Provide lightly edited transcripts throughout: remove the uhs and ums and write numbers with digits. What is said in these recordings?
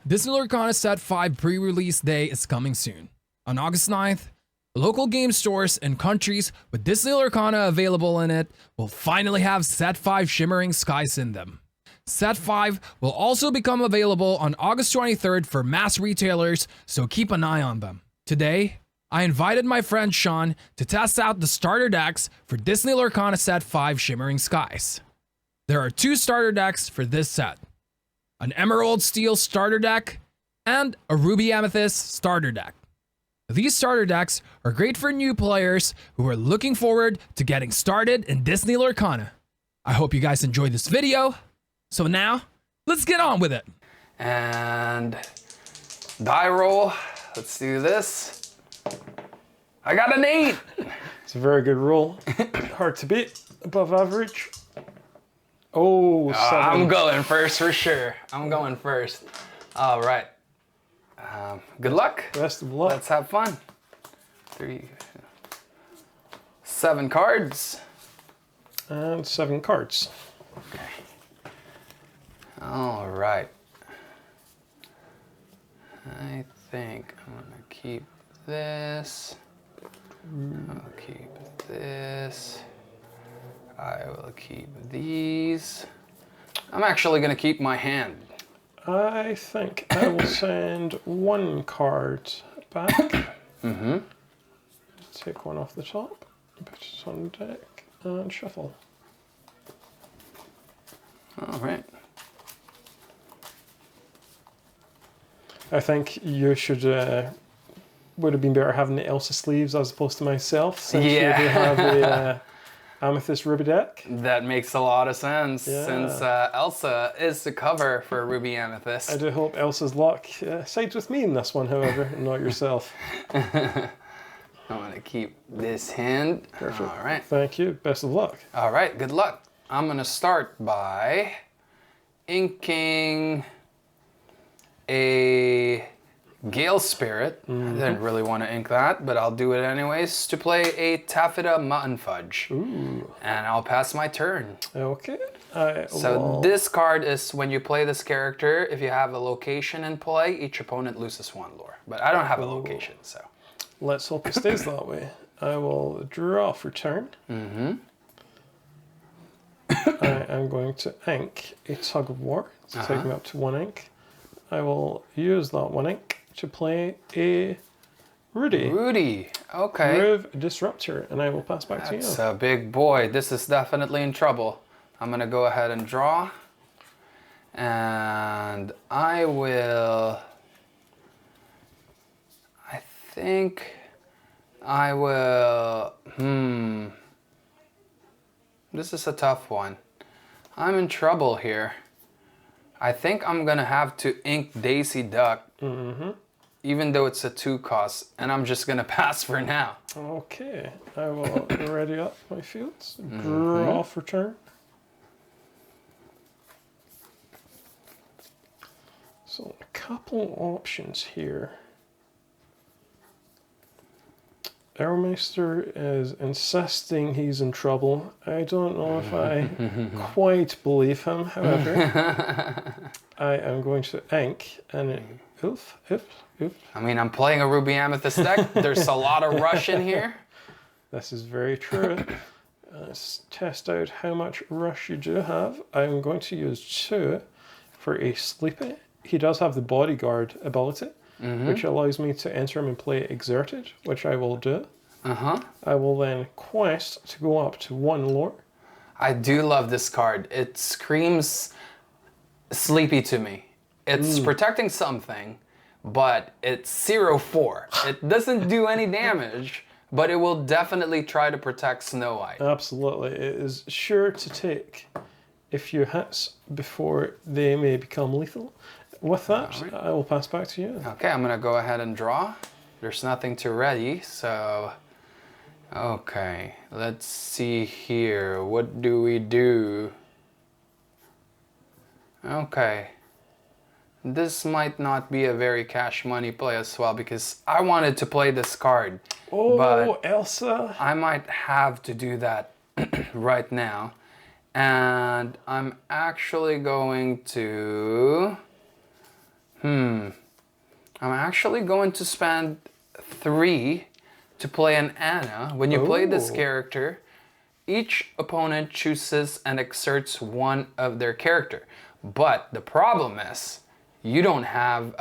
Disney Lorcana Set 5 pre-release day is coming soon. On August 9th, local game stores and countries with Disney Lorcana available in it will finally have Set 5 Shimmering Skies in them. Set 5 will also become available on August 23rd for mass retailers, so keep an eye on them. Today, I invited my friend Sean to test out the starter decks for Disney Lorcana Set 5 Shimmering Skies. There are 2 starter decks for this set: an Emerald Steel starter deck and a Ruby Amethyst starter deck. These starter decks are great for new players who are looking forward to getting started in Disney Lorcana. I hope you guys enjoyed this video. So now, let's get on with it. And die roll. Let's do this. I got an 8. It's a very good roll. Hard to beat. Above average. Oh, 7. I'm going first for sure. I'm going first. All right. Good luck. Best of luck. Let's have fun. 7 cards. And 7 cards. Okay. All right. I think I'm gonna keep this. I'll keep this. I will keep these. I'm actually gonna keep my hand. I think I will send 1 card back. Mm-hmm. Take 1 off the top, put it on the deck, and shuffle. All right. I think you should would have been better having the Elsa sleeves as opposed to myself, since you do have the Amethyst Ruby deck. That makes a lot of sense, Yeah. since Elsa is the cover for Ruby Amethyst. I do hope Elsa's luck sides with me in this one, however, and not yourself. I'm gonna keep this hand. Perfect. All right. Thank you. Best of luck. All right, good luck. I'm gonna start by inking a Gale Spirit. I didn't really want to ink that, but I'll do it anyways, to play a Taffeta Mutton Fudge. Ooh. And I'll pass my turn. Okay. So this card is when you play this character, if you have a location in play, each opponent loses 1 lore. But I don't have a location, so. Let's hope it stays that way. I will draw for turn. Mm-hmm. I am going to ink a Tug of War to take me up to 1 ink. I will use that 1 ink to play a Rudy. Rudy, okay. Move Disruptor, and I will pass back to you. That's a big boy. This is definitely in trouble. I'm gonna go ahead and draw. And I think I will, This is a tough one. I'm in trouble here. I think I'm gonna have to ink Daisy Duck, even though it's a 2 cost, and I'm just gonna pass for now. Okay, I will ready up my fields. Draw for turn. So a couple options here. Airmeister is insisting he's in trouble. I don't know if I quite believe him, however. I am going to ink and oof. I mean, I'm playing a Ruby Amethyst deck. There's a lot of rush in here. This is very true. Let's test out how much rush you do have. I'm going to use 2 for a Sleepy. He does have the Bodyguard ability, which allows me to enter him and play Exerted, which I will do. I will then quest to go up to 1 lore. I do love this card. It screams Sleepy to me. It's protecting something, but it's 0/4. It doesn't do any damage, but it will definitely try to protect Snow White. Absolutely. It is sure to take a few hits before they may become lethal. With that, All right. I will pass back to you. Okay, I'm gonna go ahead and draw. There's nothing to ready, so... Okay, let's see here. What do we do? Okay. This might not be a very cash money play as well, because I wanted to play this card. Oh, but Elsa! I might have to do that right now. And I'm actually going to... I'm actually going to spend 3 to play an Anna. When you play this Oh. character, each opponent chooses and exerts one of their character. But the problem is, you don't have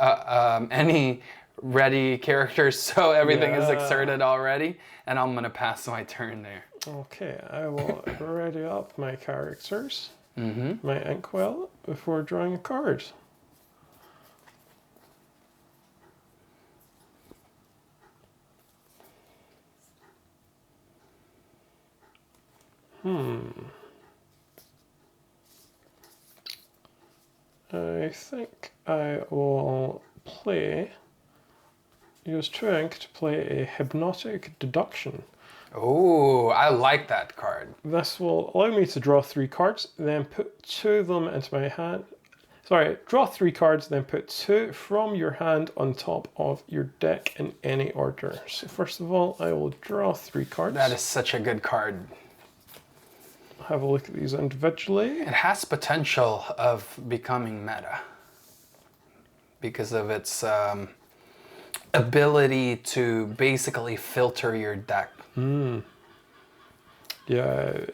any ready characters, so everything is Yeah. exerted already, and I'm gonna pass my turn there. Okay, I will ready up my characters, my inkwell, before drawing a card. I think I will use 2 ink to play a hypnotic deduction. Oh, I like that card. This will allow me to draw 3 cards, then put 2 of them into my hand. Sorry, draw 3 cards, then put 2 from your hand on top of your deck in any order. So first of all, I will draw 3 cards. That is such a good card. Have a look at these individually. It has potential of becoming meta because of its ability to basically filter your deck. Yeah,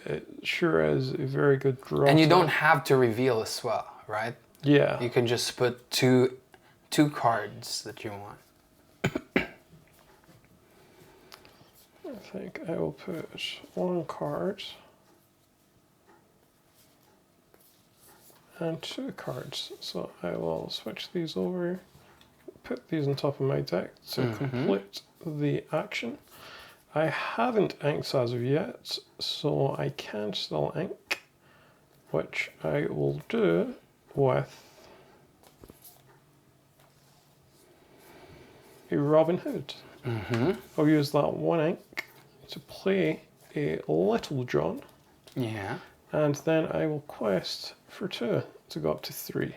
it sure is a very good draw. And you type. don't have to reveal as well, right? Yeah. You can just put two cards that you want. I think I will put 1 card and 2 cards. So I will switch these over, put these on top of my deck to complete the action. I haven't inked as of yet, so I can still ink, which I will do with a Robin Hood. I'll use that 1 ink to play a Little John, Yeah. and then I will quest for 2 to go up to 3.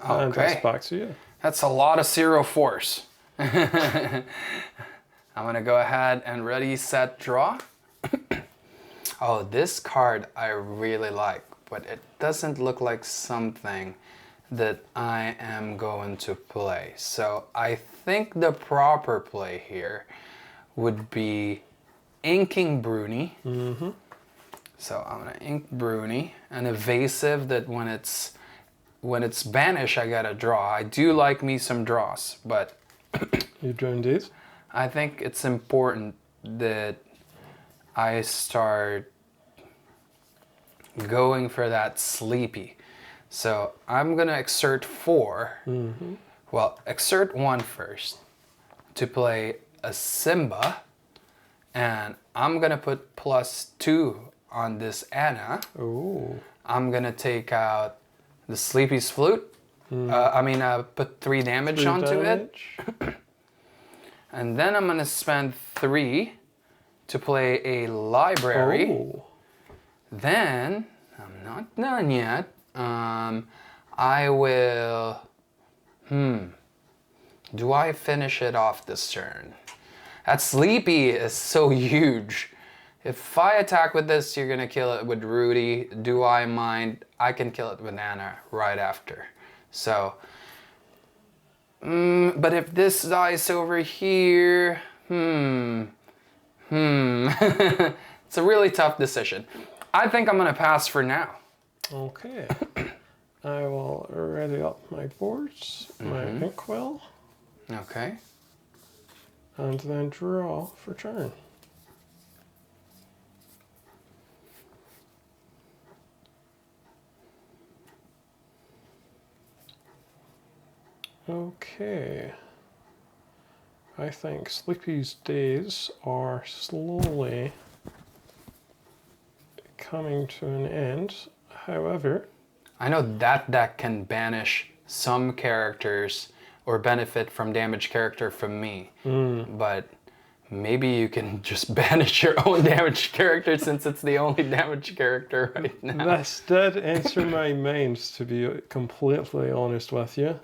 And Okay. that's back to you. That's a lot of 0-4s. I'm gonna go ahead and ready, set, draw. Oh, this card I really like, but it doesn't look like something that I am going to play. So I think the proper play here would be inking Bruni. So I'm gonna ink Bruni, an evasive that when it's banished, I gotta draw. I do like me some draws, but You do indeed. I think it's important that I start going for that sleepy. So I'm gonna exert 4. Well, exert 1 first to play a Simba, and I'm gonna put +2 on this Anna. Oh. I'm gonna take out the Sleepy's Flute. Put 3 damage onto it. And then I'm gonna spend 3 to play a library. Oh. Then, I'm not done yet. I will, do I finish it off this turn? That Sleepy is so huge. If I attack with this, you're gonna kill it with Rudy. Do I mind? I can kill it with Anna right after. So, but if this dies over here, it's a really tough decision. I think I'm gonna pass for now. Okay. I will ready up my boards, my inkwell, Okay. and then draw for turn. Okay. I think Sleepy's days are slowly coming to an end. However, I know that deck can banish some characters or benefit from damaged character from me, but maybe you can just banish your own damaged character since it's the only damaged character right now. this did enter my mind, to be completely honest with you.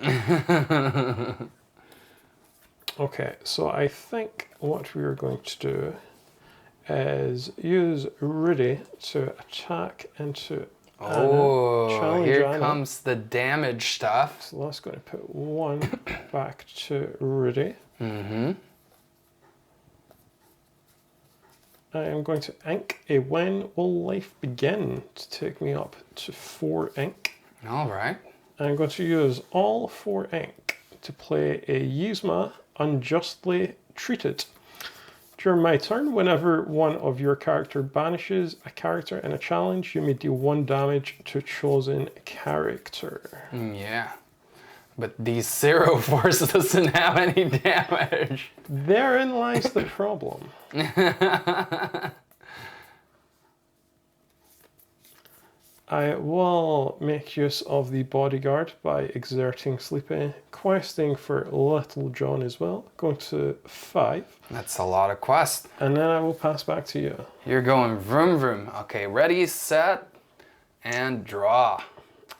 Okay, so I think what we are going to do is use Rudy to attack into Oh, Challenge here Anna. comes the damage stuff. So that's going to put 1 back to Rudy. Mm-hmm. I am going to ink a When Will Life Begin to take me up to 4 ink. All right. I'm going to use all 4 ink to play a Yzma Unjustly Treated. During my turn, whenever one of your character banishes a character in a challenge, you may deal 1 damage to a chosen character. Yeah. But the Zero Force doesn't have any damage. Therein lies the problem. I will make use of the bodyguard by exerting Sleepy, questing for Little John as well, going to 5. That's a lot of quest. And then I will pass back to you. You're going vroom vroom. Okay, ready, set, and draw.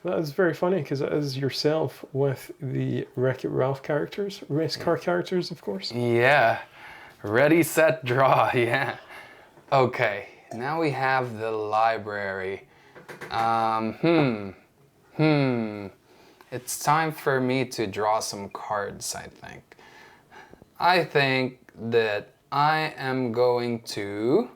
That is very funny because it is yourself with the Wreck-It Ralph characters, race car characters, of course. Yeah. Ready, set, draw. Yeah. Okay, now we have the library. It's time for me to draw some cards, I think. I think that I am going to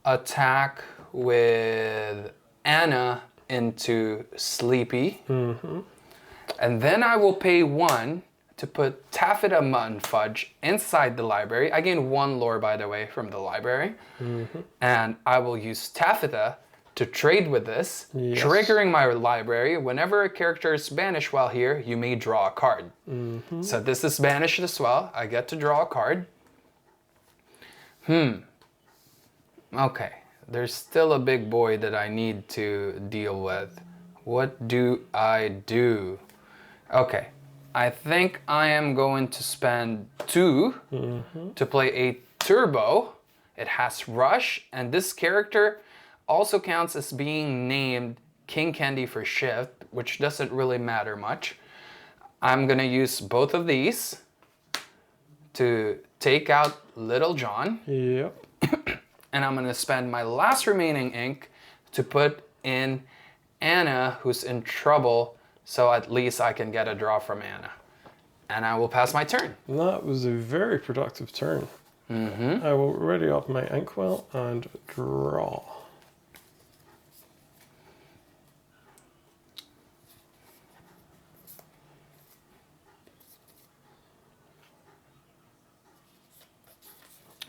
attack with Anna into Sleepy. And then I will pay 1 to put Taffeta Mutton Fudge inside the library. I gain 1 lore, by the way, from the library. And I will use Taffeta to trade with this, Yes. triggering my library. Whenever a character is banished while here, you may draw a card. So this is banished as well. I get to draw a card. Okay, there's still a big boy that I need to deal with. What do I do? Okay, I think I am going to spend 2 to play a turbo. It has rush, and this character also counts as being named King Candy for shift, which doesn't really matter much. I'm gonna use both of these to take out Little John, Yep. and I'm gonna spend my last remaining ink to put in Anna, who's in trouble, so at least I can get a draw from Anna. And I will pass my turn. That was a very productive turn. I will ready up my inkwell and draw.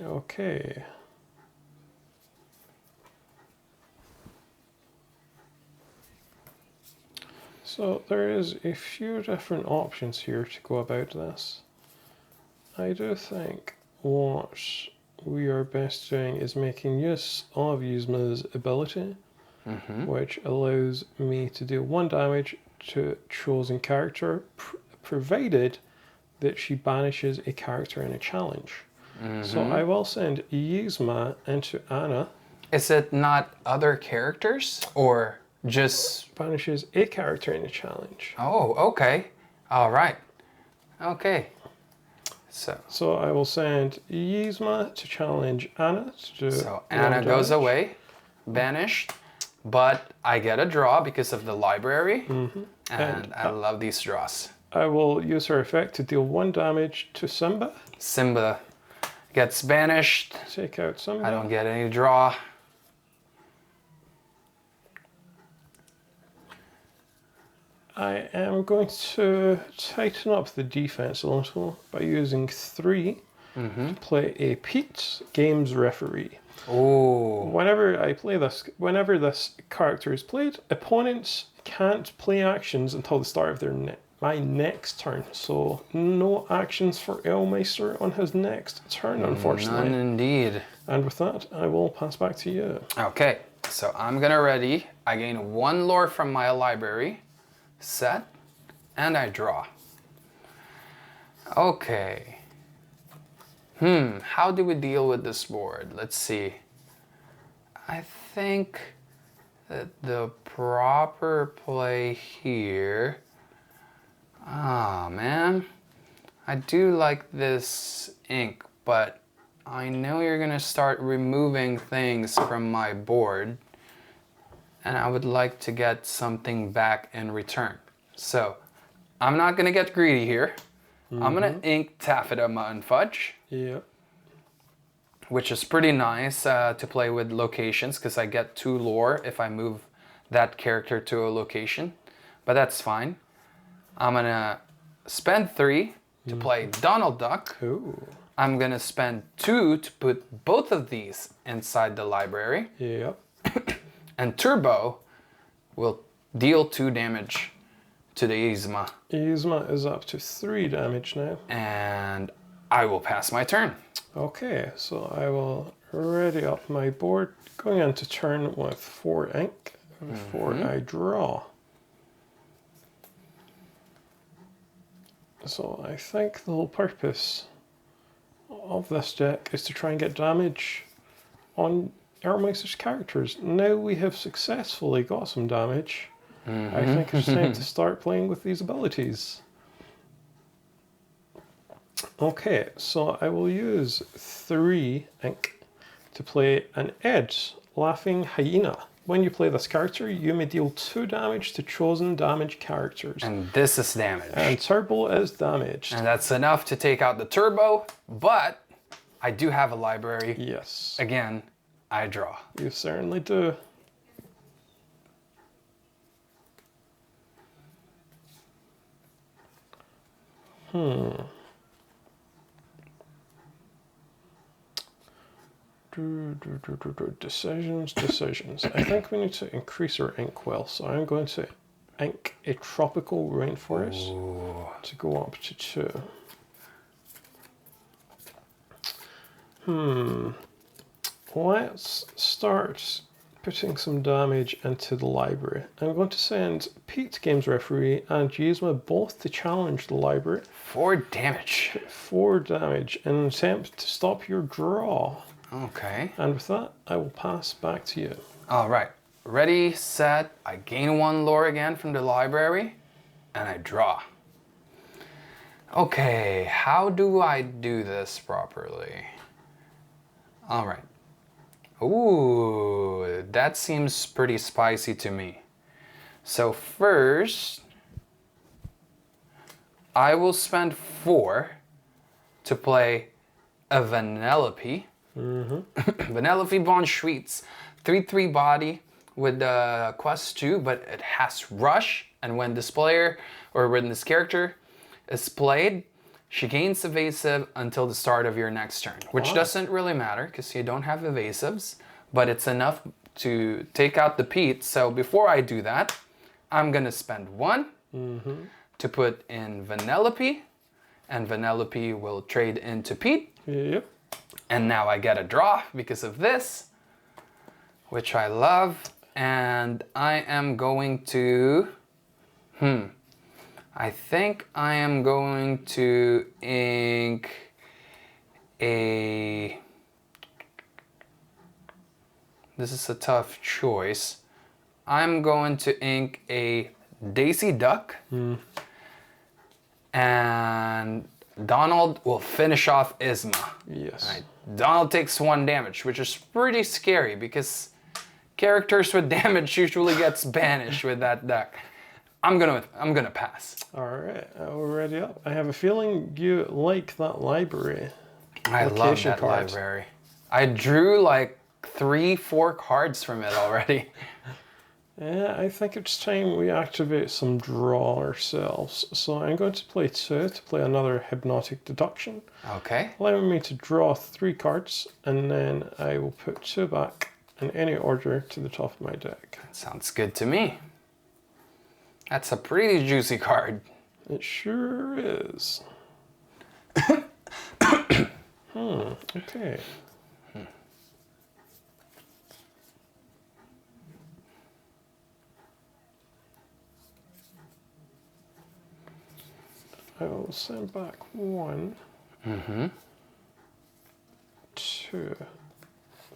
Okay. So there is a few different options here to go about this. I do think what we are best doing is making use of Yzma's ability, which allows me to deal 1 damage to a chosen character, provided that she banishes a character in a challenge. So I will send Yzma into Anna. Is it not other characters or just... Banishes a character in a challenge. Oh, okay. All right. Okay. So I will send Yzma to challenge Anna to do So Anna goes away, banished, but I get a draw because of the library, and I love these draws. I will use her effect to deal 1 damage to Simba. Simba gets banished. Take out Simba. I don't get any draw. I am going to tighten up the defense a little by using 3 to play a Pete Games Referee. Ooh. Whenever this character is played, opponents can't play actions until the start of my next turn. So no actions for Elmeister on his next turn, unfortunately. None indeed. And with that, I will pass back to you. Okay, so I'm gonna ready. I gain 1 lore from my library, set, and I draw. Okay. How do we deal with this board? Let's see. I think that the proper play here... Ah, man. I do like this ink, but I know you're gonna start removing things from my board. and I would like to get something back in return. So I'm not gonna get greedy here. I'm gonna ink Taffeta Mutton Fudge, Yep. which is pretty nice to play with locations because I get 2 lore if I move that character to a location, but that's fine. I'm gonna spend 3 to play Donald Duck. Ooh. I'm gonna spend 2 to put both of these inside the library, Yep. and Turbo will deal 2 damage to the Yzma, Yzma is up to 3 damage now. and I will pass my turn. Okay, so I will ready up my board, going into turn with 4 ink before I draw. So I think the whole purpose of this deck is to try and get damage on Ermeister's characters. Now we have successfully got some damage. I think it's time to start playing with these abilities. Okay, so I will use 3 ink to play an Edge, Laughing Hyena. When you play this character, you may deal 2 damage to chosen damage characters. And this is damage. And Turbo is damaged. And that's enough to take out the Turbo, but I do have a library. Yes, Again, I draw. you certainly do. Decisions. I think we need to increase our ink well, so I'm going to ink a tropical rainforest to go up to 2. Let's start putting some damage into the library. I'm going to send Pete, Games Referee, and Yzma both to challenge the library. 4 damage. 4 damage in an attempt to stop your draw. Okay. And with that, I will pass back to you. All right. Ready, set. I gain 1 lore again from the library, and I draw. Okay, how do I do this properly? All right. Ooh, that seems pretty spicy to me. So first, I will spend 4 to play a Vanellope. Vanellope Von Schweetz, 3/3 body with quest 2, but it has rush, and when this player, or when this character is played, she gains evasive until the start of your next turn, which doesn't really matter because you don't have evasives, but it's enough to take out the Pete. So before I do that, I'm gonna spend 1 to put in Vanellope, and Vanellope will trade into Pete. Yep. And now I get a draw because of this, which I love. And I am going to, I think I am going to ink a, this is a tough choice. I'm going to ink a Daisy Duck. And Donald will finish off Yzma. Yes. Right. Donald takes 1 damage, which is pretty scary because characters with damage usually gets banished with that deck. I'm gonna pass. All right, we're ready up. I have a feeling you like that library. I love Location that cards. library. I drew like 3-4 cards from it already. Yeah, I think it's time we activate some draw ourselves. So I'm going to play 2 to play another Hypnotic Deduction, Okay. allowing me to draw 3 cards, and then I will put 2 back in any order to the top of my deck. Sounds good to me. That's a pretty juicy card. It sure is. Okay. I will send back 1, 2.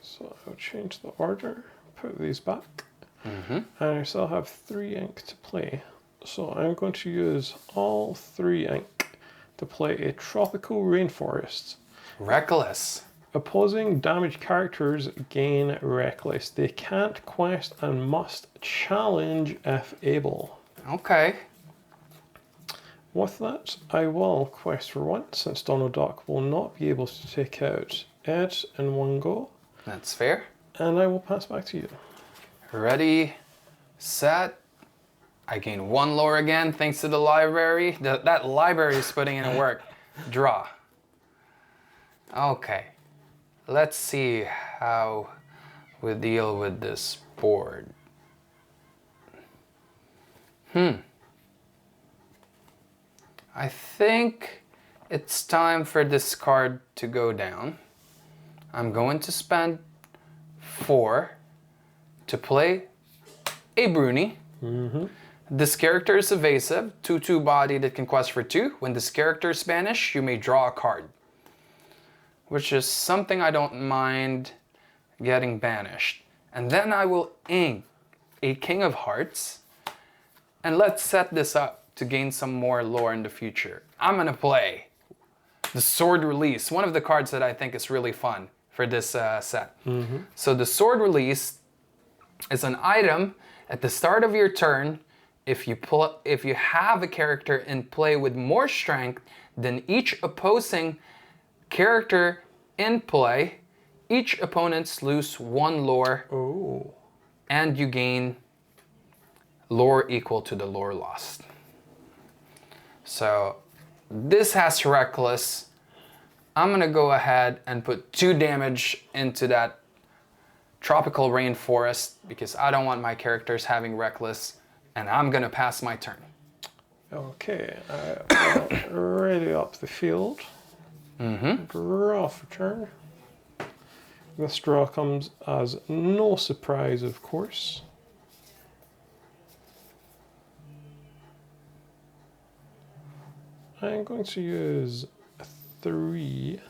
So I'll change the order, put these back, and I still have 3 ink to play. So I'm going to use all 3 ink to play a Tropical Rainforest. Reckless. Opposing damaged characters gain Reckless. They can't quest and must challenge if able. Okay. With that, I will quest for one, since Donald Duck will not be able to take out Ed in one go. That's fair. And I will pass back to you. Ready, set. I gain 1 lore again thanks to the library. That library is putting in work. Draw. Okay. Let's see how we deal with this board. I think it's time for this card to go down. I'm going to spend 4 to play a Bruni. This character is evasive, 2/2 body that can quest for 2. When this character is banished, you may draw a card, which is something I don't mind getting banished. And then I will ink a King of Hearts, and let's set this up to gain some more lore in the future. I'm gonna play the Sword Release, one of the cards that I think is really fun for this set. So the Sword Release is an item at the start of your turn. If you have a character in play with more strength than each opposing character in play, each opponents lose 1 lore. Oh. And you gain lore equal to the lore lost. So this has Reckless. I'm gonna go ahead and put 2 damage into that tropical rainforest because I don't want my characters having Reckless, and I'm gonna pass my turn. Okay, I will ready up the field. Draw for turn. This draw comes as no surprise, of course. I'm going to use 3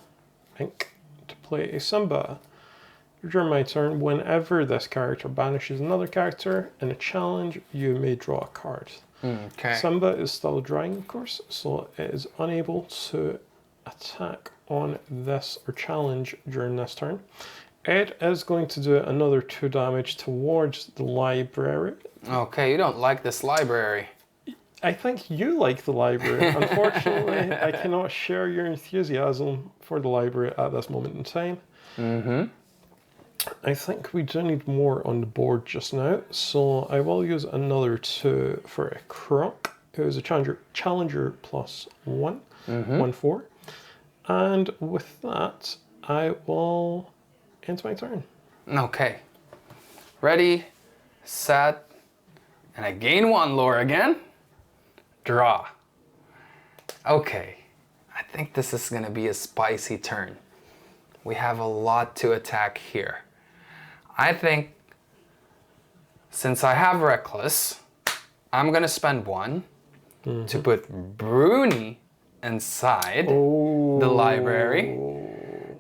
ink to play a Simba. During my turn, whenever this character banishes another character in a challenge, you may draw a card. Okay. Simba is still drawing, of course, so it is unable to attack on this or challenge during this turn. It is going to do another 2 damage towards the library. Okay, you don't like this library. I think you like the library. Unfortunately, I cannot share your enthusiasm for the library at this moment in time. I think we do need more on the board just now, so I will use another 2 for a Croc, who is a challenger plus 1, 1/4. And with that, I will end my turn. Okay. Ready, set, and I gain 1 lore again. Draw. Okay. I think this is gonna be a spicy turn. We have a lot to attack here. I think since I have Reckless, I'm gonna spend 1 to put Bruni inside the library.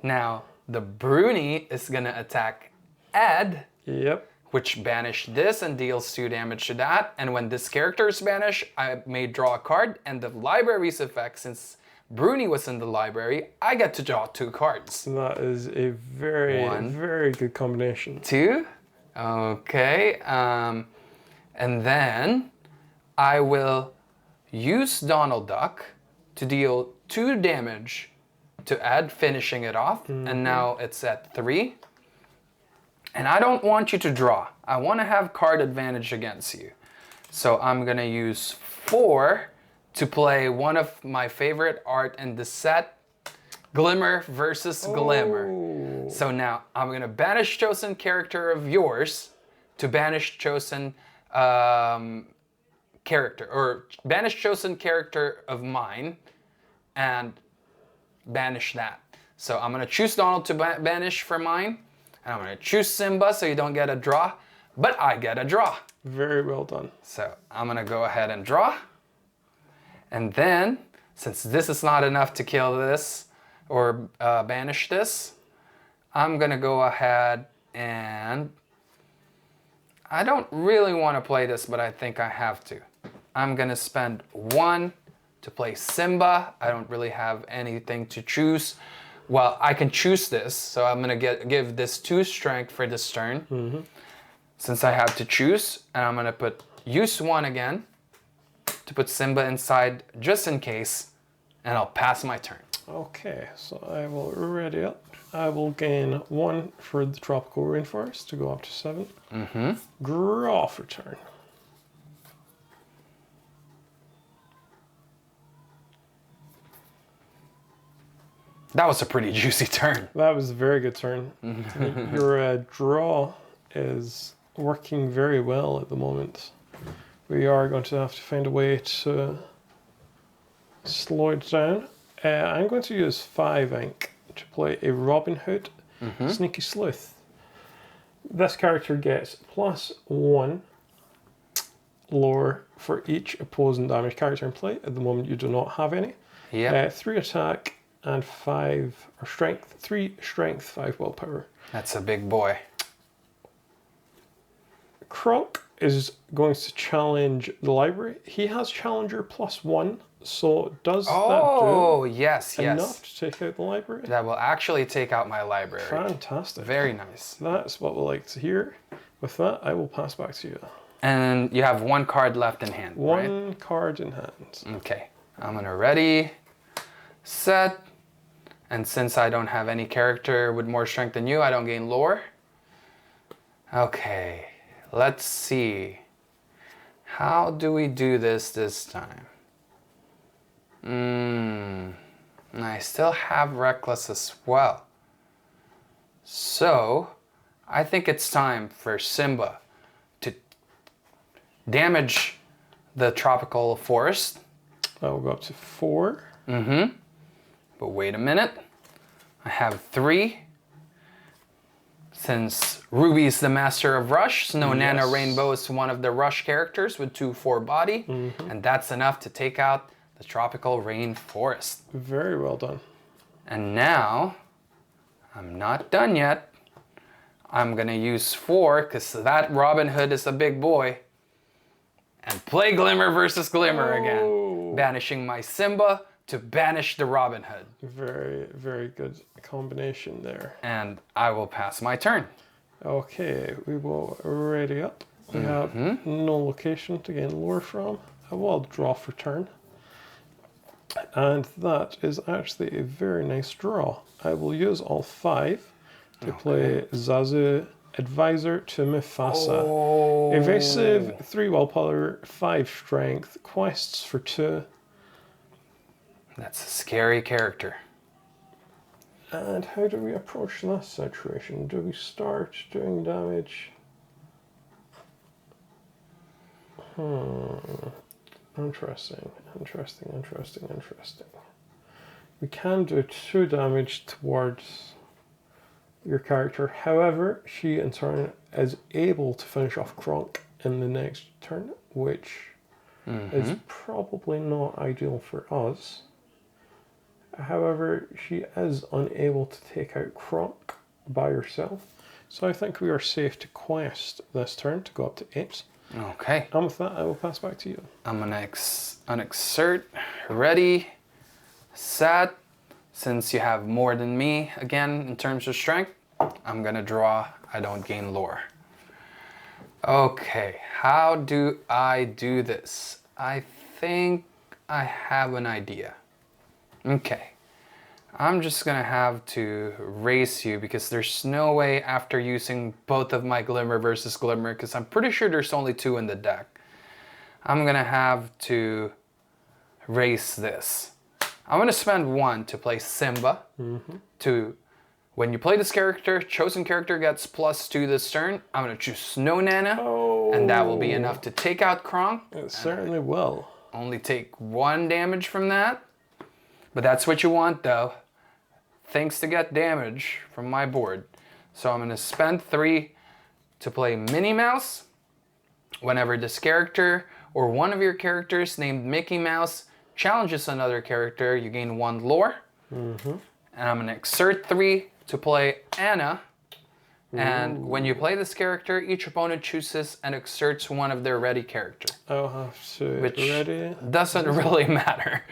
Now, the Bruni is gonna attack Ed, Yep. which banished this and deals 2 damage to that. And when this character is banished, I may draw a card, and the library's effect, since Bruni was in the library, I get to draw 2 cards. That is a very, 1, very good combination. 2. Okay. And then I will use Donald Duck to deal 2 damage to add, finishing it off. And now it's at 3. And I don't want you to draw. I want to have card advantage against you. So I'm going to use 4 to play one of my favorite art in the set, Glimmer versus Glimmer. So now I'm going to banish chosen character of yours to banish chosen character, or banish chosen character of mine and banish that. So I'm going to choose Donald to banish for mine. And I'm going to choose Simba so you don't get a draw, but I get a draw. Very well done. So I'm going to go ahead and draw. And then, since this is not enough to kill this or banish this, I'm going to go ahead and... I don't really want to play this, but I think I have to. I'm going to spend 1 to play Simba. I don't really have anything to choose Well, I can choose this, so I'm gonna give this 2 strength for this turn. Since I have to choose, and I'm gonna use 1 again to put Simba inside just in case, and I'll pass my turn. Okay, so I will ready up. I will gain 1 for the tropical rainforest to go up to 7. Draw for turn. That was a pretty juicy turn. That was a very good turn. Your draw is working very well at the moment. We are going to have to find a way to slow it down. I'm going to use 5 ink to play a Robin Hood Sneaky Sleuth. This character gets +1 lore for each opposing damage character in play. At the moment, you do not have any. Yeah. 3 attack and 5 or strength. 3 strength, 5 willpower. That's a big boy. Kronk is going to challenge the library. He has Challenger +1, so does that do yes. enough to take out the library? That will actually take out my library. Fantastic. Very nice. That's what we like to hear. With that, I will pass back to you. And you have 1 card left in hand, right? 1 card in hand. Okay. I'm gonna ready, set, and since I don't have any character with more strength than you, I don't gain lore. Okay. Let's see. How do we do this time? I still have Reckless as well. So, I think it's time for Simba to damage the tropical forest. I will go up to 4. But wait a minute. I have 3. Since Ruby's the master of rush, Snow Nana Rainbow is one of the rush characters with 2/4 body, and that's enough to take out the tropical rainforest. Very well done. And now, I'm not done yet. I'm gonna use 4, because that Robin Hood is a big boy, and play Glimmer versus Glimmer again, banishing my Simba to banish the Robin Hood. Very, very good combination there. And I will pass my turn. Okay, we will ready up. We have no location to gain lore from. I will draw for turn. And that is actually a very nice draw. I will use all 5 to play Zazu, Advisor to Mufasa. Evasive, 3 willpower, 5 strength, quests for 2. That's a scary character. And how do we approach this situation? Do we start doing damage? Interesting. We can do 2 damage towards your character. However, she in turn is able to finish off Kronk in the next turn, which is probably not ideal for us. However, she is unable to take out Kronk by herself. So I think we are safe to quest this turn to go up to 8. Okay. And with that, I will pass back to you. I'm gonna unexert, ready, set. Since you have more than me, again, in terms of strength, I'm gonna draw. I don't gain lore. Okay, how do I do this? I think I have an idea. Okay, I'm just gonna have to race you because there's no way after using both of my Glimmer versus Glimmer, because I'm pretty sure there's only 2 in the deck. I'm gonna have to race this. I'm gonna spend 1 to play Simba. When you play this character, chosen character gets +2 this turn. I'm gonna choose Snow Nana, and that will be enough to take out Kronk. It certainly will. Only take 1 damage from that. But that's what you want though. Things to get damage from my board. So I'm gonna spend 3 to play Minnie Mouse. Whenever this character or one of your characters named Mickey Mouse challenges another character, you gain 1 lore. And I'm gonna exert 3 to play Anna. And when you play this character, each opponent chooses and exerts one of their ready character. I'll have to Which ready. doesn't really matter.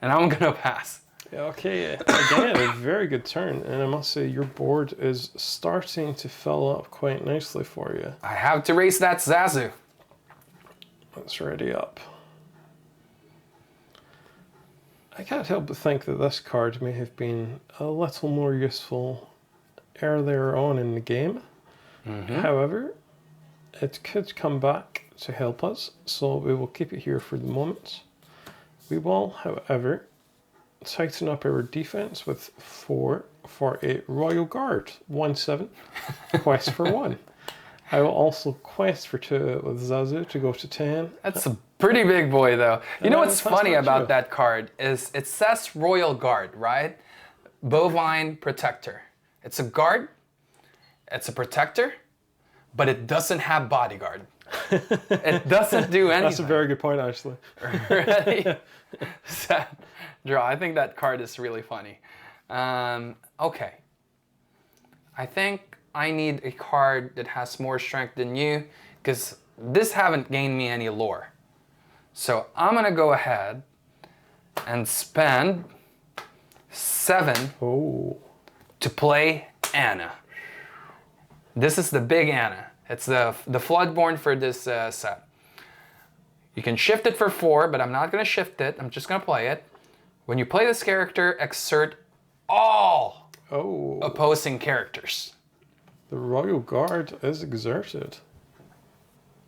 And I'm gonna pass. Okay, again, a very good turn, and I must say your board is starting to fill up quite nicely for you. I have to race that Zazu. Let's ready up. I can't help but think that this card may have been a little more useful earlier on in the game. However, it could come back to help us, so we will keep it here for the moment. We will, however, tighten up our defense with 4 for a Royal Guard, 1/7, quest for 1. I will also quest for 2 with Zazu to go to 10. That's a pretty big boy, though. You know what's that's funny not about true. that card is it says Royal Guard, right? Bovine Protector. It's a guard, it's a protector, but it doesn't have bodyguard. It doesn't do anything. That's a very good point, actually. Ready? Set, draw. I think that card is really funny. Okay. I think I need a card that has more strength than you, because this haven't gained me any lore. So I'm gonna go ahead and spend 7 Oh, to play Anna. This is the big Anna. It's the Floodborn for this set. You can shift it for 4, but I'm not gonna shift it. I'm just gonna play it. When you play this character, exert all oh, opposing characters. the Royal Guard is exerted.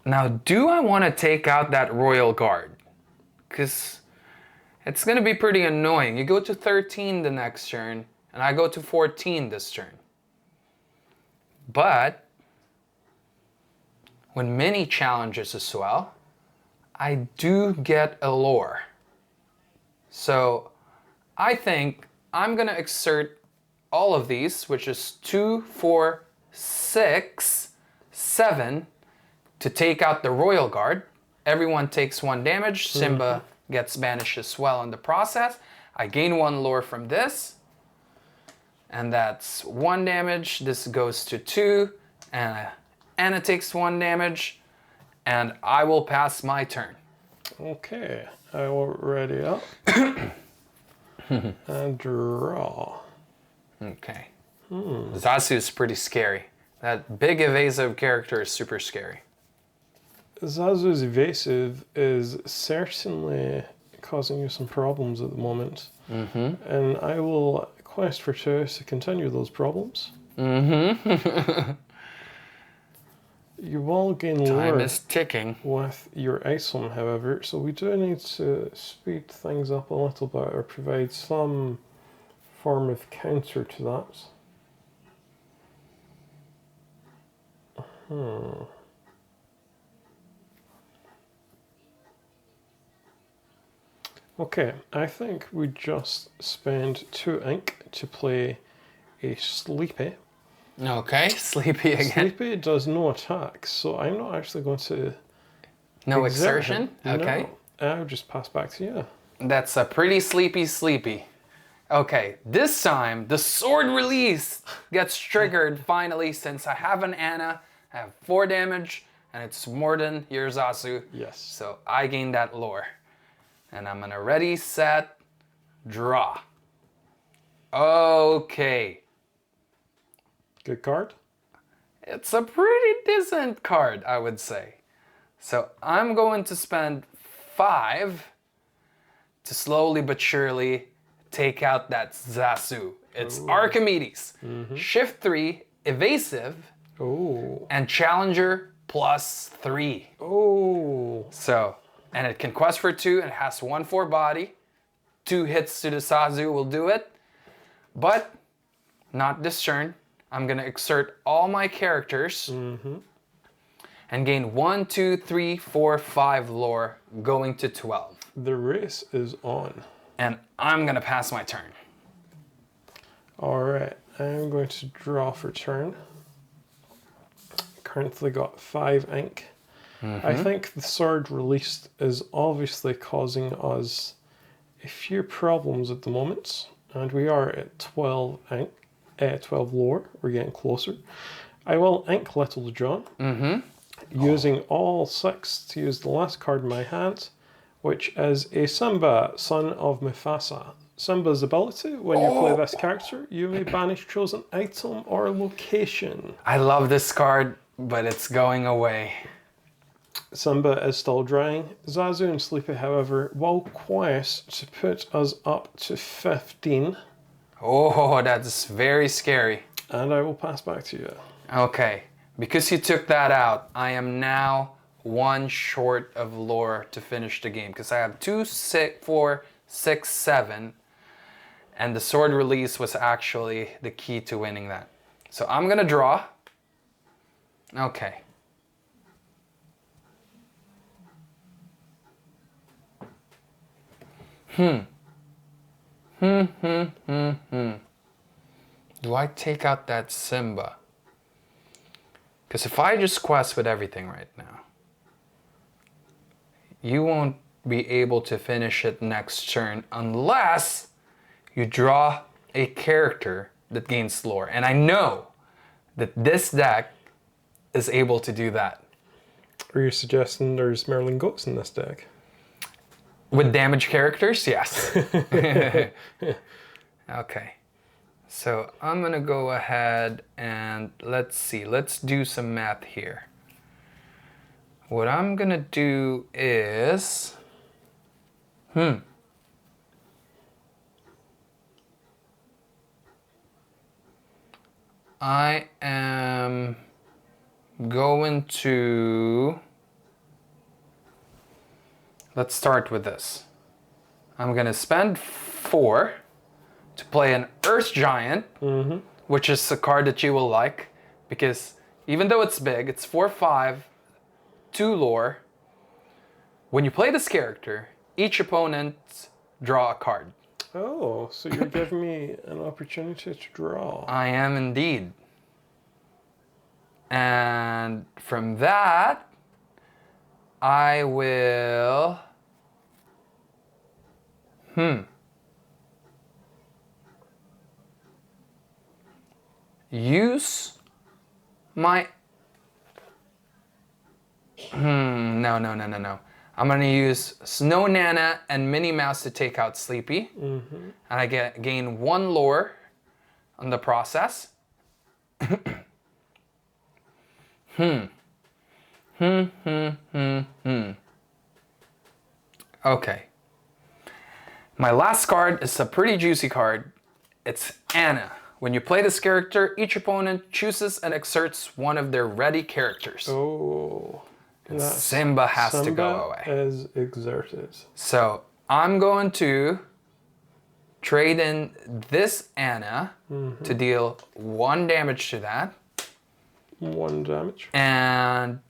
Now, do I want to take out that Royal Guard? Because it's going to be pretty annoying. You go to 13 the next turn, and I go to 14 this turn. But when mini challenges as well, I do get a lore. So I think I'm going to exert all of these, which is 2, 4, 6, 7, to take out the Royal Guard. Everyone takes 1 damage. Simba gets banished as well in the process. I gain 1 lore from this. And that's 1 damage. This goes to 2. And Anna takes 1 damage. And I will pass my turn. Okay, I will ready up and draw. Okay. Zasu is pretty scary. That big evasive character is super scary. Zazu's evasive is certainly causing you some problems at the moment. And I will quest for 2 to continue those problems. You will gain Time lore is ticking. with your item, however, so we do need to speed things up a little bit or provide some form of counter to that. Okay, I think we just spend 2 ink to play a Sleepy. Okay, sleepy again. Sleepy does no attacks, so I'm not actually going to No exert exertion? him. Okay. No, I'll just pass back to you. That's a pretty sleepy. Okay, this time the sword release gets triggered finally, since I have an Anna, I have 4 damage, and it's more than your Zasu. Yes. So I gain that lore. And I'm gonna ready, set, draw. Okay. Good card. It's a pretty decent card, I would say. So I'm going to spend 5 to slowly but surely take out that Zasu. It's Archimedes. Shift 3, evasive, Oh. and challenger +3. Oh. So, and it can quest for 2, and it has 1/4 body. 2 hits to the Zazu will do it. But not this turn. I'm gonna exert all my characters and gain 1, 2, 3, 4, 5 lore, going to 12. The race is on. And I'm gonna pass my turn. Alright, I'm going to draw for turn. Currently got 5 ink. I think the sword released is obviously causing us a few problems at the moment. And we are at 12 ink. 12 lore, we're getting closer. I will ink Little John, using all 6 to use the last card in my hand, which is a Simba, son of Mufasa. Simba's ability. When you play this character, you may banish chosen item or location. I love this card, but it's going away. Simba is still drying. Zazu and Sleepy, however, will quest to put us up to 15. Oh, that's very scary. And I will pass back to you. Okay, because you took that out, I am now 1 short of lore to finish the game. Because I have 2, 6, 4, 6, 7. And the sword release was actually the key to winning that. So I'm gonna draw. Okay. Do I take out that Simba? Because if I just quest with everything right now, you won't be able to finish it next turn unless you draw a character that gains lore. And I know that this deck is able to do that. Are you suggesting there's Merlin Goats in this deck? With damage characters, yes. Okay. So I'm gonna go ahead and let's see, let's do some math here. What I'm gonna do is, I am going to, let's start with this. I'm gonna spend 4 to play an Earth Giant, which is a card that you will like, because even though it's big, it's 4/5, 2 lore. When you play this character, each opponent draw a card. Oh, so you're giving me an opportunity to draw. I am indeed. And from that, I will... use my... No. I'm gonna use Snow Nana and Minnie Mouse to take out Sleepy. And I gain 1 lore on the process. Okay. My last card is a pretty juicy card. It's Anna. When you play this character, each opponent chooses and exerts one of their ready characters. Oh. And Simba has to go away. Is exerted. So I'm going to trade in this Anna to deal 1 damage to that. 1 damage. And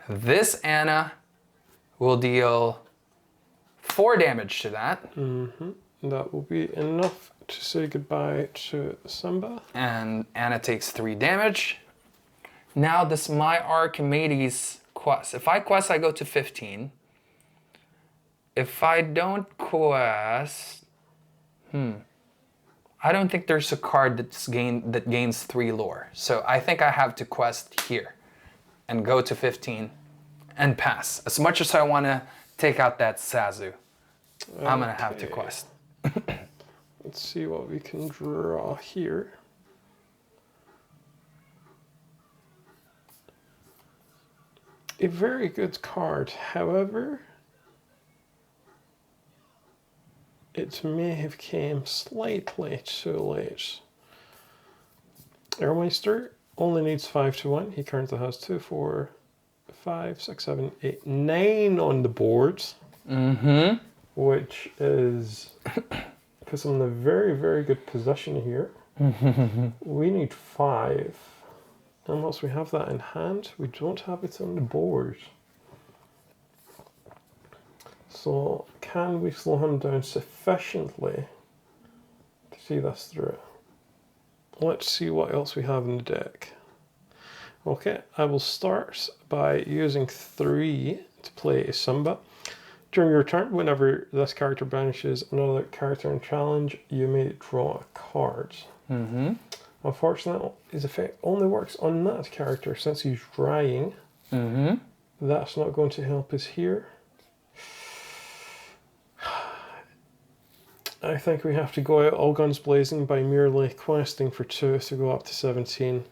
this Anna will deal 4 damage to that. That will be enough to say goodbye to Simba. And Anna takes 3 damage. Now this my Archimedes quest. If I quest, I go to 15. If I don't quest, I don't think there's a card that gains 3 lore. So I think I have to quest here and go to 15 and pass. As much as I want to take out that Zazu, I'm gonna have to quest. Let's see what we can draw here. A very good card, however, it may have came slightly too late. Airmeister only needs 5 to win. He currently has 2, 4, 5, 6, 7, 8, 9 on the board. Which is, because I'm in a very, very good position here. We need 5. Unless we have that in hand, we don't have it on the board. So, can we slow him down sufficiently to see this through? Let's see what else we have in the deck. Okay, I will start by using 3 to play a Simba. During your turn, whenever this character banishes another character in challenge, you may draw a card. Unfortunately, his effect only works on that character since he's drying. That's not going to help us here. I think we have to go out all guns blazing by merely questing for 2 to go up to 17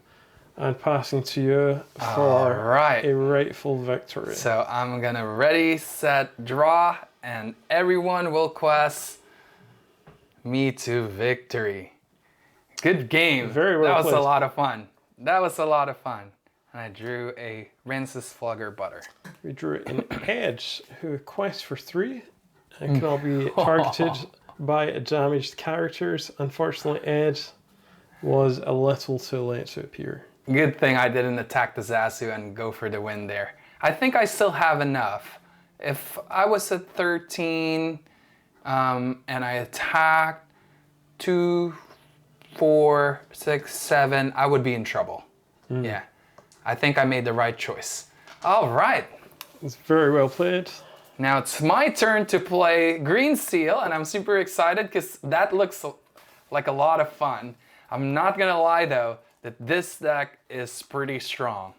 and passing to you for Alright. a rightful victory. So I'm gonna ready, set, draw, and everyone will quest me to victory. Good game. Very well That was played. a lot of fun. That was a lot of fun. And I drew a Rince's Flogger Butter. We drew an Edge who quests for 3 and cannot be targeted by damaged characters. Unfortunately, Edge was a little too late to appear. Good thing I didn't attack the Zazu and go for the win there. I think I still have enough. If I was at 13 and I attacked 2, 4, 6, 7, I would be in trouble. Yeah, I think I made the right choice. All right, It's very well played. now it's my turn to play Green Seal, and I'm super excited because that looks like a lot of fun. I'm not gonna lie though, that this deck is pretty strong.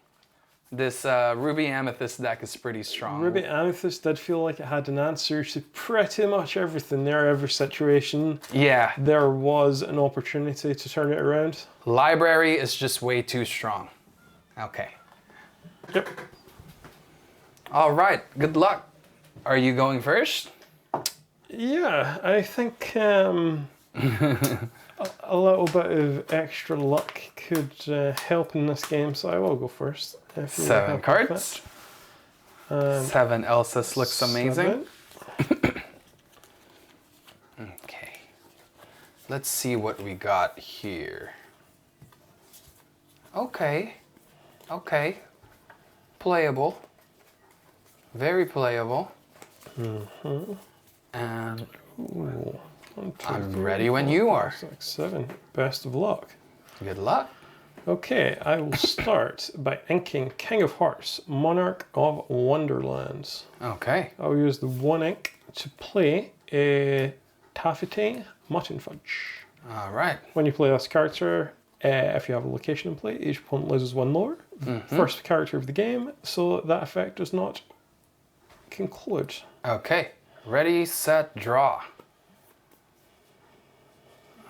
This Ruby Amethyst deck is pretty strong. Ruby Amethyst did feel like it had an answer to pretty much everything there, every situation. Yeah, There was an opportunity to turn it around. Library is just way too strong. Okay. Yep. All right, good luck. Are you going first? Yeah, I think a little bit of extra luck could help in this game, so I will go first. If you're 7 happy with cards. that. 7 Elsa's looks amazing. 7. Okay. Let's see what we got here. Okay. Okay. Playable. Very playable. And Ooh. 1, 2, I'm 3, ready when 4, you 5, are. 6, 7. Best of luck. Good luck. Okay, I will start by inking King of Hearts, Monarch of Wonderlands. Okay. I'll use the 1 ink to play a Taffety Mutton Fudge. All right. When you play this character, if you have a location in play, each opponent loses 1 lore. First character of the game, so that effect does not conclude. Okay. Ready, set, draw.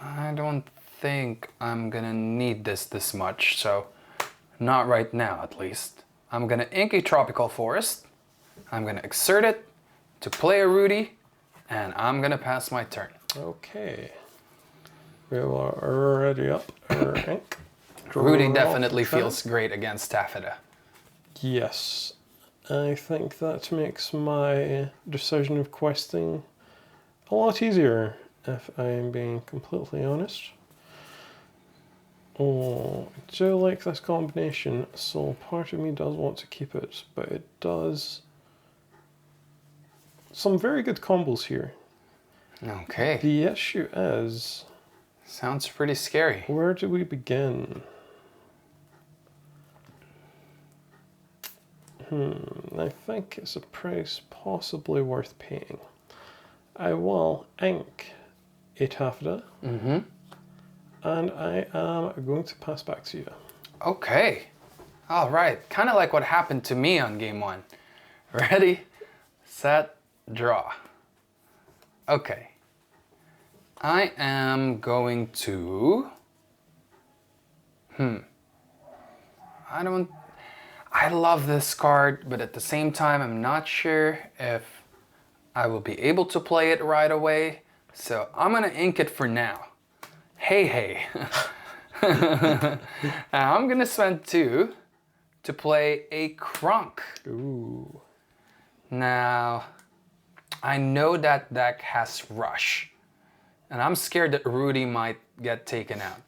I don't think I'm gonna need this much, so not right now at least. I'm gonna ink a Tropical Forest. I'm gonna exert it to play a Rudy, and I'm gonna pass my turn. Okay. We are already up our ink. Rudy Draw definitely for turn. feels great against Taffeta. Yes. I think that makes my decision of questing a lot easier, if I am being completely honest. Oh, I do like this combination, so part of me does want to keep it, but it does some very good combos here. Okay. The issue is, Sounds pretty scary. where do we begin? I think it's a price possibly worth paying. I will ink a Taffeta, and I am going to pass back to you. Okay. All right. Kind of like what happened to me on game 1. Ready, set, draw. Okay. I am going to... I love this card, but at the same time, I'm not sure if I will be able to play it right away. So I'm gonna ink it for now. Hey. I'm gonna spend 2 to play a Krunk. Ooh. Now, I know that deck has Rush, and I'm scared that Rudy might get taken out.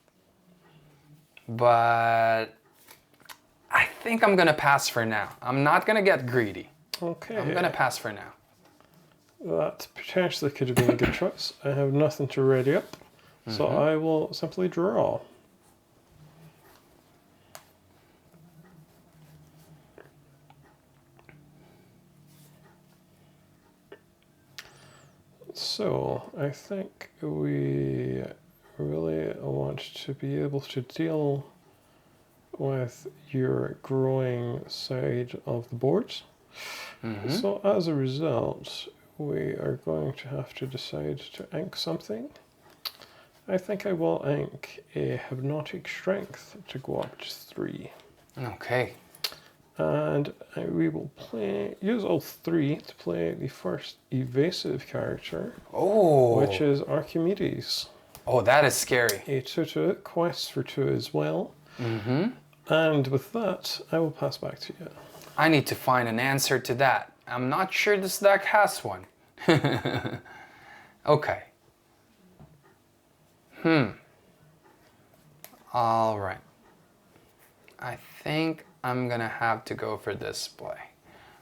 But I think I'm gonna pass for now. I'm not gonna get greedy. Okay. I'm gonna pass for now. That potentially could have been a good choice. I have nothing to ready up, so I will simply draw. So I think we really want to be able to deal with your growing side of the board. So as a result, we are going to have to decide to ink something. I think I will ink a Hypnotic Strength to go up to 3. Okay. And we will use all 3 to play the first evasive character, Oh. which is Archimedes. Oh, that is scary. A 2/2, quests for 2 as well. Mm-hmm. And with that, I will pass back to you. I need to find an answer to that. I'm not sure this deck has one. Okay. All right. I think I'm gonna have to go for display.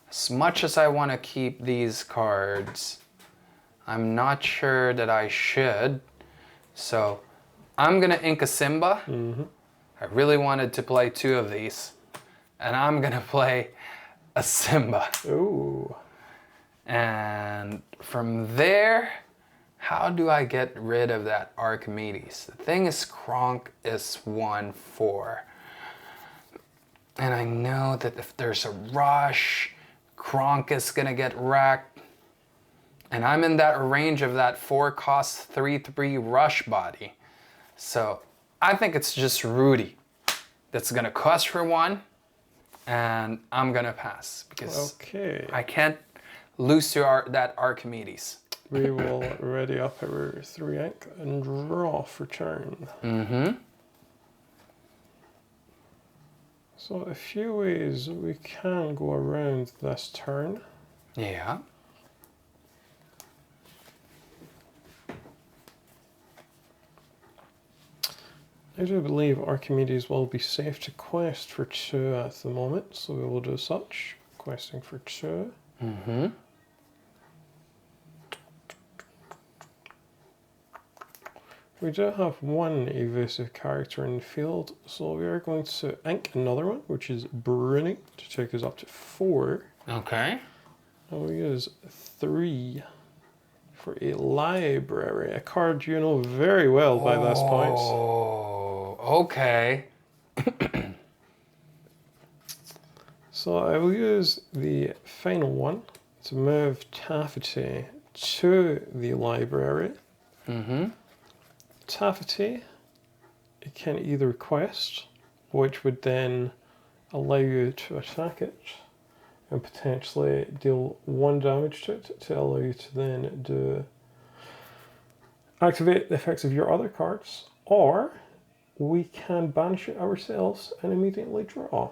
As much as I want to keep these cards, I'm not sure that I should. So I'm gonna ink a Simba. I really wanted to play 2 of these. And I'm gonna play a Simba. Ooh. And from there, how do I get rid of that Archimedes? The thing is, Kronk is 1/4. And I know that if there's a rush, Kronk is gonna get wrecked. And I'm in that range of that 4-cost 3/3 rush body. So I think it's just Rudy that's gonna cost for 1. And I'm gonna pass because Okay. I can't lose to that Archimedes. We will ready up our 3 ink and draw for turn. So a few ways we can go around this turn. Yeah. I do believe Archimedes will be safe to quest for 2 at the moment, so we will do such. Questing for 2. We do have 1 evasive character in the field, so we are going to ink another one, which is Bruni, to take us up to 4. Okay. And we use 3 for a library, a card you know very well by this point. Oh, okay. So I will use the final one to move Taffety to the library. Taffety, it can either quest, which would then allow you to attack it and potentially deal 1 damage to it to allow you to then activate the effects of your other cards, or we can banish it ourselves and immediately draw,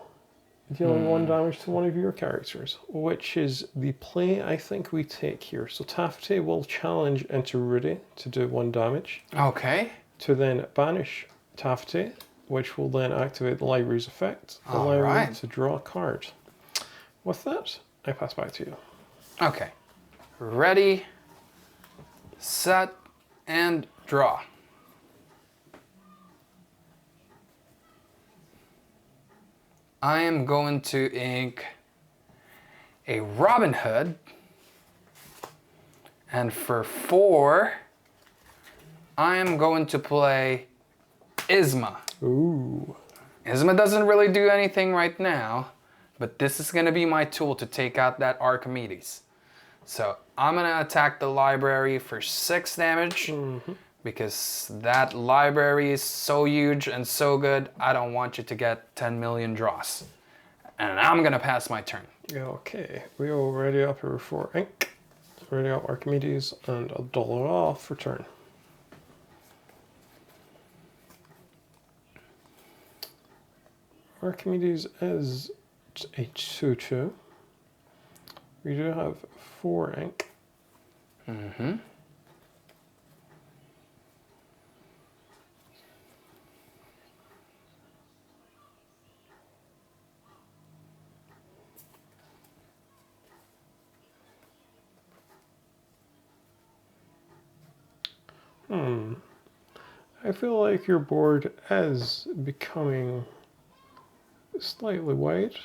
dealing 1 damage to one of your characters, which is the play I think we take here. So Taffety will challenge into Rudy to do 1 damage, Okay. to then banish Taffety, which will then activate the library's effect, allowing you to draw a card. With that, I pass back to you. Okay. Ready, set, and draw. I am going to ink a Robin Hood, and for 4, I am going to play Isma. Ooh. Isma doesn't really do anything right now, but this is gonna be my tool to take out that Archimedes. So I'm gonna attack the library for 6 damage, because that library is so huge and so good, I don't want you to get 10 million draws. And I'm gonna pass my turn. Okay, we will ready up our 4 ink, ready up Archimedes, and a $1 off for turn. Archimedes is a 2/2. We do have 4 ink. I feel like your board is becoming slightly wide.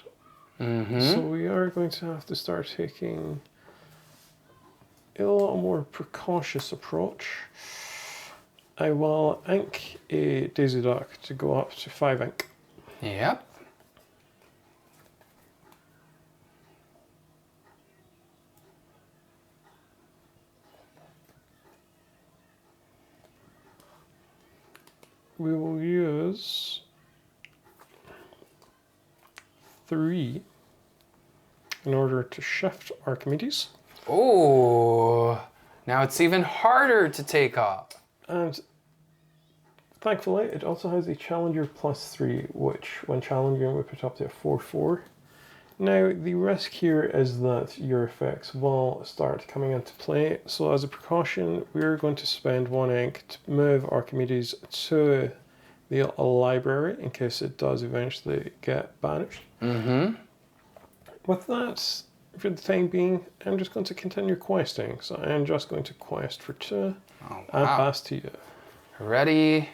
So we are going to have to start taking a lot more precautious approach. I will ink a Daisy Duck to go up to 5 ink. Yep. we will use 3 in order to shift Archimedes. Oh, now it's even harder to take off. And thankfully, it also has a Challenger +3, which, when challenging, we put up to a 4/4. Now, the risk here is that your effects will start coming into play. So, as a precaution, we're going to spend 1 ink to move Archimedes to the library in case it does eventually get banished. Mm-hmm. With that, for the time being, I'm just going to continue questing. So, I'm just going to quest for 2 and pass to you. Ready,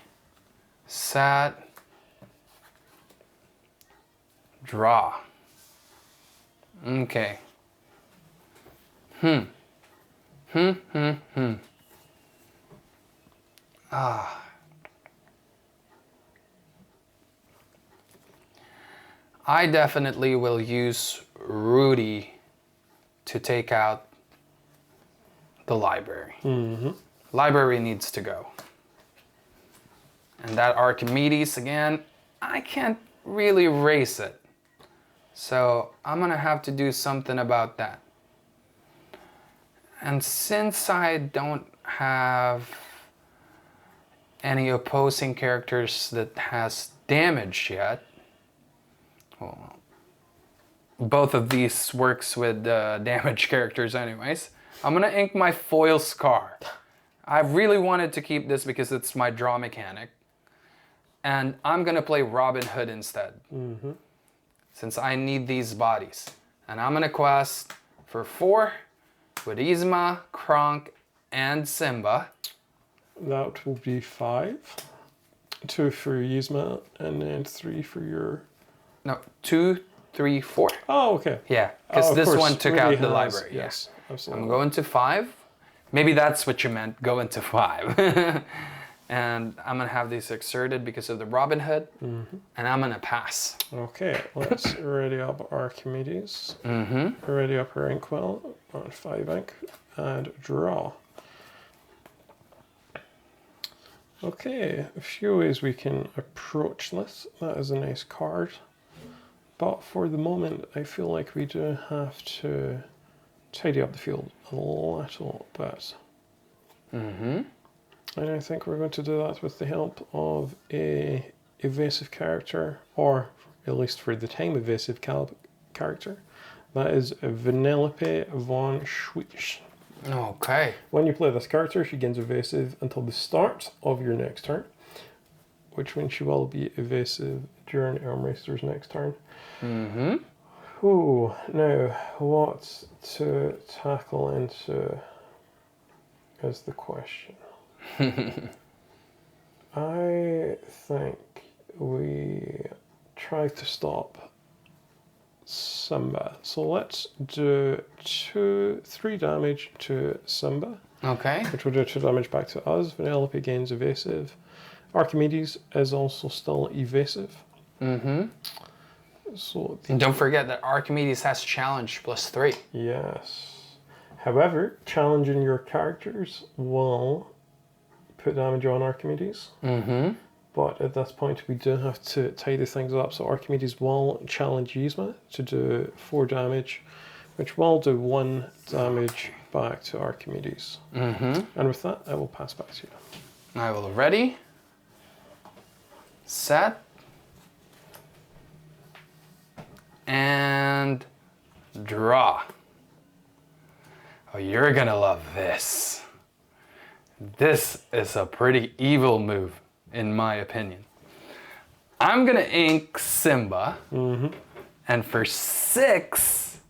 set, draw. Okay. I definitely will use Rudy to take out the library. Library needs to go. And that Archimedes again, I can't really erase it. So I'm gonna have to do something about that. And since I don't have any opposing characters that has damage yet, well, both of these works with damage characters anyways, I'm gonna ink my foil Scar. I really wanted to keep this because it's my draw mechanic. And I'm gonna play Robin Hood instead. Since I need these bodies. And I'm gonna quest for 4 with Yzma, Kronk, and Simba. That will be 5. 2 for Yzma, and then 3 for your... No, 2, 3, 4. Oh, okay. Yeah, because of this course, one took Rudy out the has- library. Yes, absolutely. I'm going to 5. Maybe that's what you meant, go into 5. And I'm gonna have these exerted because of the Robin Hood, and I'm gonna pass. Okay, let's ready up Archimedes. Ready up our inkwell on 5 ink and draw. Okay, a few ways we can approach this. That is a nice card. But for the moment, I feel like we do have to tidy up the field a little bit. And I think we're going to do that with the help of a evasive character, or at least for the time evasive character. That is Vanellope von Schwitz. Okay. When you play this character, she gains evasive until the start of your next turn, which means she will be evasive during Elmreister's next turn. Ooh, now what to tackle into is the question. I think we try to stop Simba. So let's do 3 damage to Simba. Okay. Which will do 2 damage back to us. Vanellope gains evasive. Archimedes is also still evasive. So And don't forget that Archimedes has challenge +3. yes. However, challenging your characters will put damage on Archimedes. But at this point, we do have to tidy things up. So Archimedes will challenge Yzma to do 4 damage, which will do 1 damage back to Archimedes. And with that, I will pass back to you. I will ready, set, and draw. Oh, you're gonna love this. This is a pretty evil move, in my opinion. I'm gonna ink Simba, and for 6,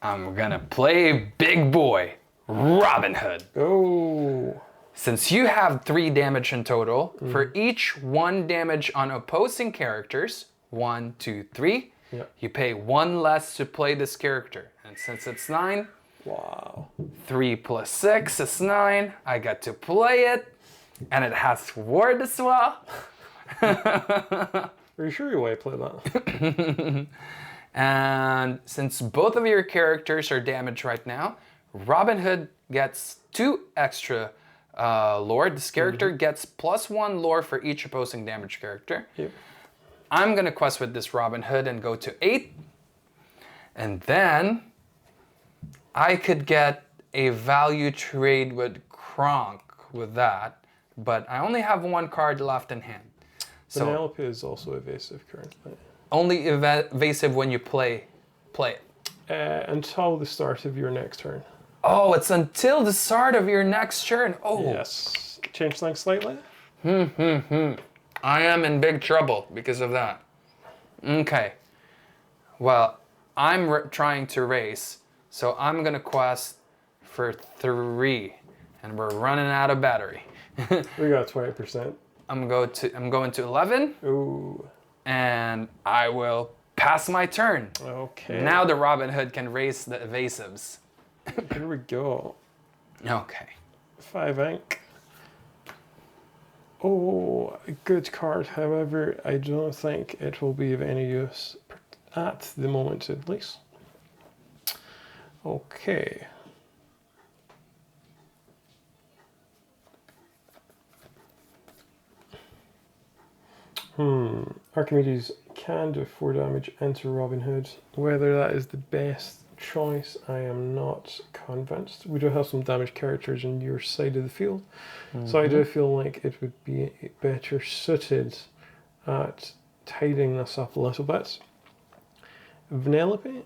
I'm gonna play big boy, Robin Hood. Oh, Since you have 3 damage in total, for each 1 damage on opposing characters, 1, 2, 3, you pay 1 less to play this character. And since it's 9, wow. 3 + 6 is 9. I got to play it, and it has ward as well. Are you sure you want to play that? And since both of your characters are damaged right now, Robin Hood gets 2 extra lore. This character gets +1 lore for each opposing damage character. Yep. I'm gonna quest with this Robin Hood and go to 8. And then I could get a value trade with Kronk with that, but I only have 1 card left in hand. So Penelope is also evasive currently. only evasive when you play it. Until the start of your next turn. Oh, it's until the start of your next turn. Oh. Yes. Change things slightly. I am in big trouble because of that. Okay. Well, I'm trying to race, so I'm gonna quest for 3, and we're running out of battery. We got 20%. I'm going to 11, Ooh. and I will pass my turn. Okay. Now the Robin Hood can race the evasives. Here we go. Okay. 5 ink. Oh, a good card. However, I don't think it will be of any use at the moment, at least. Okay. Archimedes can do 4 damage into Robin Hood. Whether that is the best choice, I am not convinced. We do have some damage characters in your side of the field, so I do feel like it would be better suited at tidying this up a little bit. Vanellope,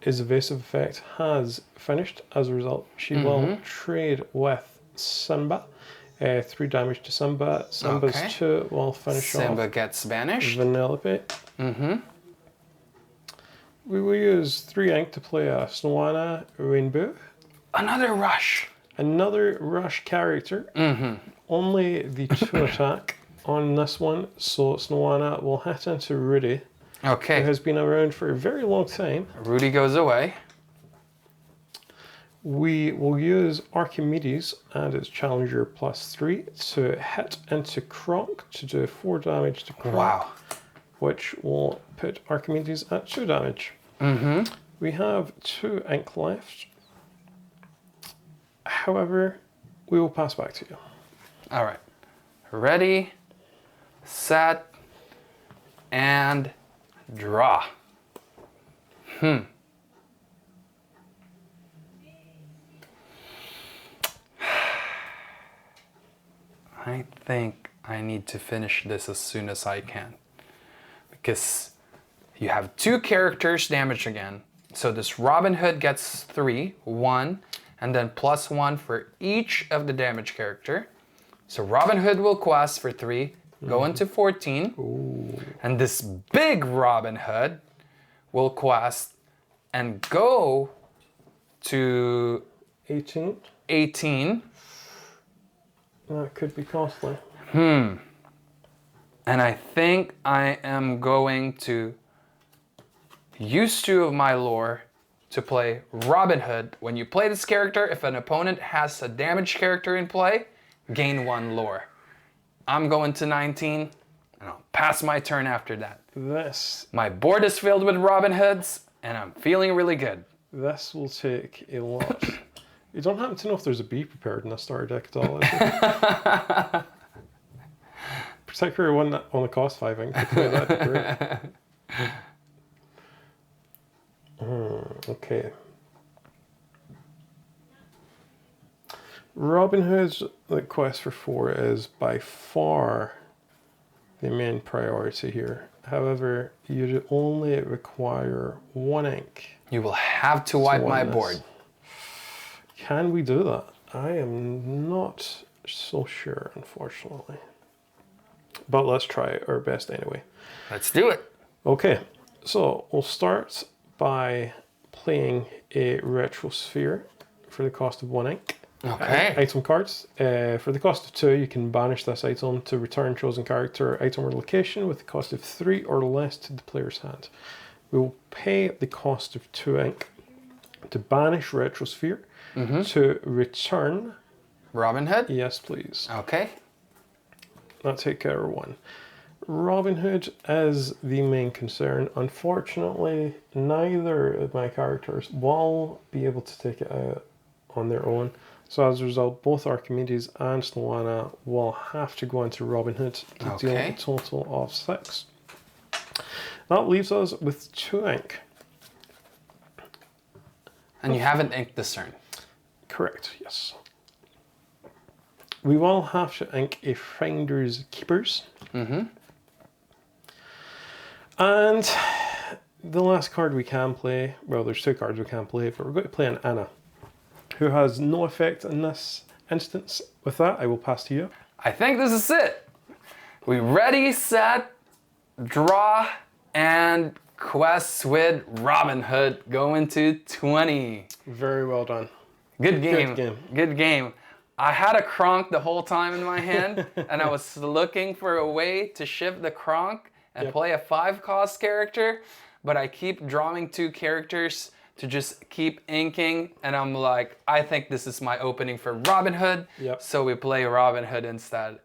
his evasive effect has finished. As a result, she will trade with Simba. 3 damage to Simba. Simba's Okay. 2 will finish Simba off gets banished. Vanellope. We will use 3 ink to play a Snowana Rainbow. Another rush. Another rush character. Only the 2 attack on this one, so Snowana will hit into Rudy, who Okay. has been around for a very long time. Rudy goes away. We will use Archimedes and its challenger +3 to hit into Kronk to do 4 damage to Kronk, Wow. which will put Archimedes at 2 damage. We have 2 ink left. However, we will pass back to you. All right. Ready, set, and draw. I think I need to finish this as soon as I can, because you have 2 characters damage again. So this Robin Hood gets 3, 1, and then +1 for each of the damage character. So Robin Hood will quest for 3, go into 14, and this big Robin Hood will quest and go to 18. 18. That could be costly. And I think I am going to use 2 of my lore to play Robin Hood. When you play this character, if an opponent has a damaged character in play, gain 1 lore. I'm going to 19, and I'll pass my turn after that. My board is filled with Robin Hoods, and I'm feeling really good. This will take a lot. You don't happen to know if there's a Be Prepared in the starter deck at all, is there? Particularly one that only costs 5 ink to play, that'd be great. Okay. Robin Hood's quest for 4 is by far the main priority here. However, you only require 1 ink. You will have to wipe my this. board. Can we do that? I am not so sure, unfortunately. But let's try our best anyway. Let's do it. Okay, so we'll start by playing a Retrosphere for the cost of 1 ink. Okay. Item cards. For the cost of 2, you can banish this item to return chosen character, item, or location with the cost of 3 or less to the player's hand. We will pay the cost of 2 ink to banish Retrosphere, to return Robin Hood? Yes, please. Okay. That take care of 1. Robin Hood is the main concern. Unfortunately, neither of my characters will be able to take it out on their own. So as a result, both Archimedes and Lorcana will have to go into Robin Hood to deal a total of 6. That leaves us with 2 ink. And you haven't inked this turn. Correct, yes. We will have to ink a Finder's Keepers. Mm-hmm. And the last card we can play, well, there's 2 cards we can play, but we're going to play an Anna, who has no effect in this instance. With that, I will pass to you. I think this is it. We ready, set, draw, and quest with Robin Hood going to 20. Very well done. Good game. Good game. Good game. I had a Kronk the whole time in my hand, and I was looking for a way to shift the Kronk and play a 5-cost character, but I keep drawing 2 characters to just keep inking, and I'm like, I think this is my opening for Robin Hood, so we play Robin Hood instead.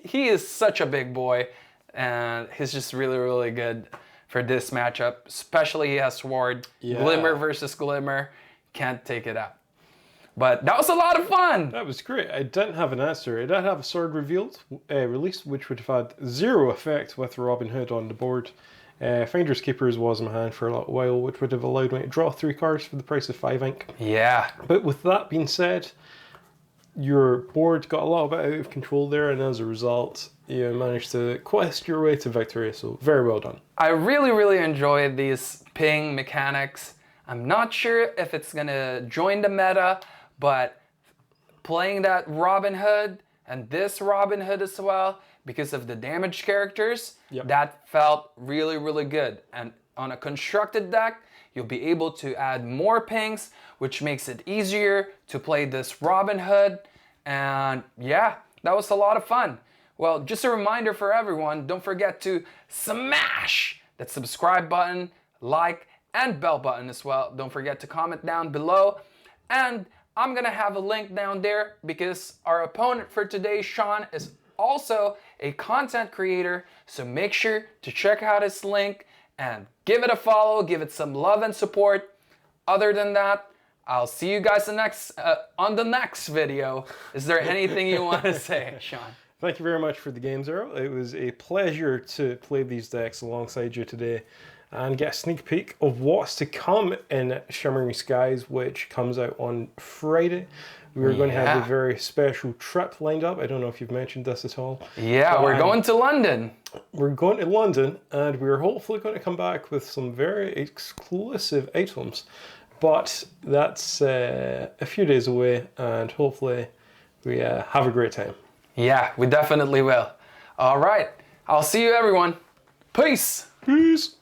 He is such a big boy, and he's just really, really good for this matchup, especially he has Sword, Glimmer versus Glimmer, can't take it out. But that was a lot of fun. That was great. I didn't have an answer. I did have a sword released, which would have had 0 effect with Robin Hood on the board. Finder's Keepers was in my hand for a little while, which would have allowed me to draw 3 cards for the price of 5 ink. Yeah. But with that being said, your board got a little bit out of control there, and as a result, you managed to quest your way to victory, so very well done. I really, really enjoyed these ping mechanics. I'm not sure if it's gonna join the meta, but playing that Robin Hood and this Robin Hood as well, because of the damage characters, that felt really, really good. And on a constructed deck, you'll be able to add more pings, which makes it easier to play this Robin Hood. And yeah, that was a lot of fun. Well, just a reminder for everyone, don't forget to smash that subscribe button, like, and bell button as well. Don't forget to comment down below. And I'm gonna have a link down there because our opponent for today, Sean, is also a content creator. So make sure to check out his link and give it a follow, give it some love and support. Other than that, I'll see you guys on the next video. Is there anything you want to say, Sean? Thank you very much for the game, Zero. It was a pleasure to play these decks alongside you today and get a sneak peek of what's to come in Shimmering Skies, which comes out on Friday. We're going to have a very special trip lined up. I don't know if you've mentioned this at all. Yeah, we're going to London. We're going to London, and we're hopefully going to come back with some very exclusive items. But that's a few days away, and hopefully we have a great time. Yeah, we definitely will. All right, I'll see you everyone. Peace. Peace.